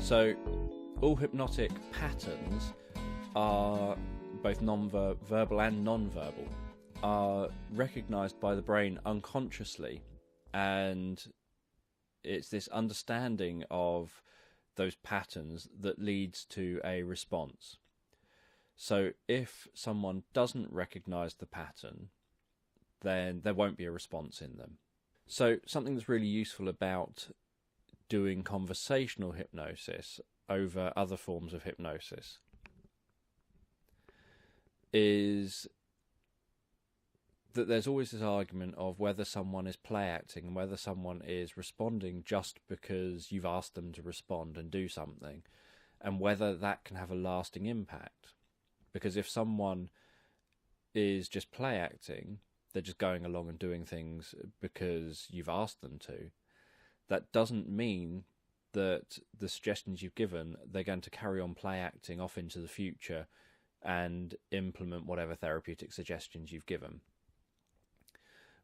So all hypnotic patterns are both verbal and non-verbal, are recognised by the brain unconsciously, and it's this understanding of those patterns that leads to a response. So if someone doesn't recognise the pattern, then there won't be a response in them. So something that's really useful about doing conversational hypnosis over other forms of hypnosis is that there's always this argument of whether someone is play acting and whether someone is responding just because you've asked them to respond and do something, and whether that can have a lasting impact. Because if someone is just play acting, they're just going along and doing things because you've asked them to, that doesn't mean that the suggestions you've given, they're going to carry on play acting off into the future and implement whatever therapeutic suggestions you've given.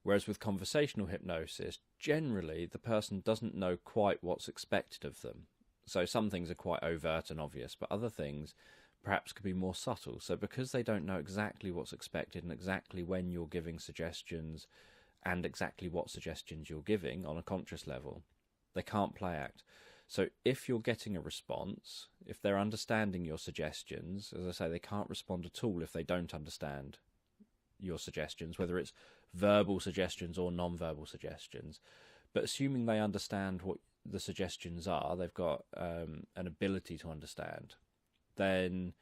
Whereas with conversational hypnosis, generally the person doesn't know quite what's expected of them. So some things are quite overt and obvious, but other things perhaps could be more subtle. So because they don't know exactly what's expected and exactly when you're giving suggestions and exactly what suggestions you're giving on a conscious level, they can't play act. So if you're getting a response, if they're understanding your suggestions, as I say, they can't respond at all if they don't understand your suggestions, whether it's verbal suggestions or non-verbal suggestions. But assuming they understand what the suggestions are, they've got an ability to understand, then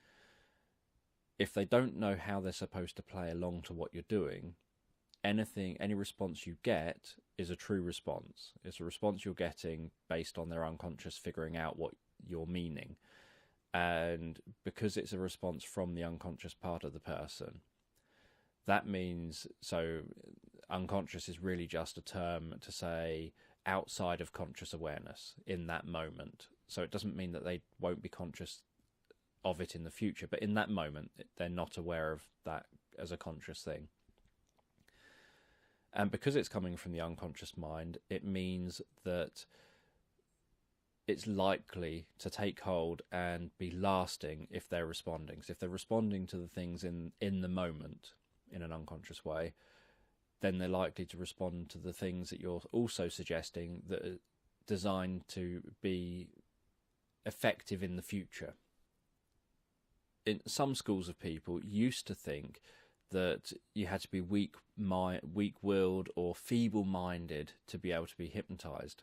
if they don't know how they're supposed to play along to what you're doing, any response you get is a true response. It's a response you're getting based on their unconscious figuring out what you're meaning. And because it's a response from the unconscious part of the person, that means, so unconscious is really just a term to say outside of conscious awareness in that moment. So it doesn't mean that they won't be conscious of it in the future, but in that moment they're not aware of that as a conscious thing. And because it's coming from the unconscious mind, it means that it's likely to take hold and be lasting if they're responding. So if they're responding to the things in the moment in an unconscious way, then they're likely to respond to the things that you're also suggesting that are designed to be effective in the future. In some schools of people used to think that you had to be weak-willed or feeble-minded to be able to be hypnotized,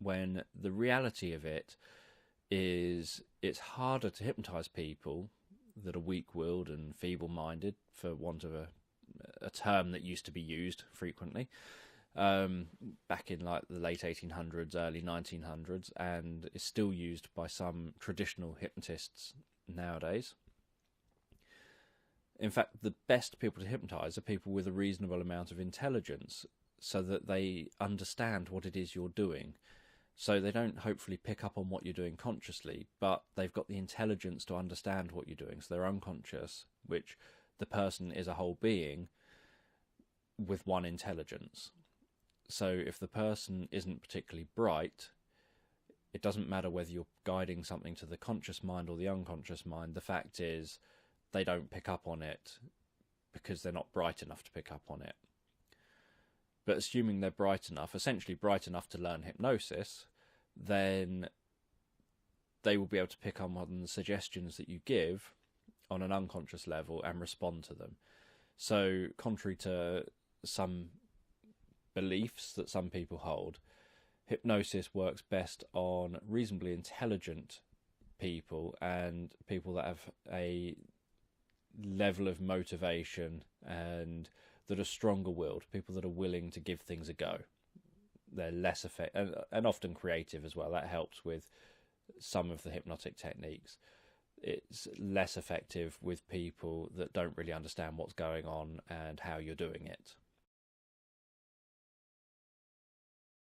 when the reality of it is it's harder to hypnotize people that are weak-willed and feeble-minded, for want of a term that used to be used frequently back in like the late 1800s, early 1900s, and is still used by some traditional hypnotists nowadays. In fact, the best people to hypnotize are people with a reasonable amount of intelligence, so that they understand what it is you're doing. So they don't hopefully pick up on what you're doing consciously, but they've got the intelligence to understand what you're doing. So they're unconscious, which the person is a whole being with one intelligence. So if the person isn't particularly bright, it doesn't matter whether you're guiding something to the conscious mind or the unconscious mind. The fact is, they don't pick up on it because they're not bright enough to pick up on it. But assuming they're bright enough, essentially bright enough to learn hypnosis, then they will be able to pick up on the suggestions that you give on an unconscious level and respond to them. So contrary to some beliefs that some people hold, hypnosis works best on reasonably intelligent people and people that have a level of motivation and that are stronger willed, people that are willing to give things a go. They're less effective and often creative as well. That helps with some of the hypnotic techniques. It's less effective with people that don't really understand what's going on and how you're doing it.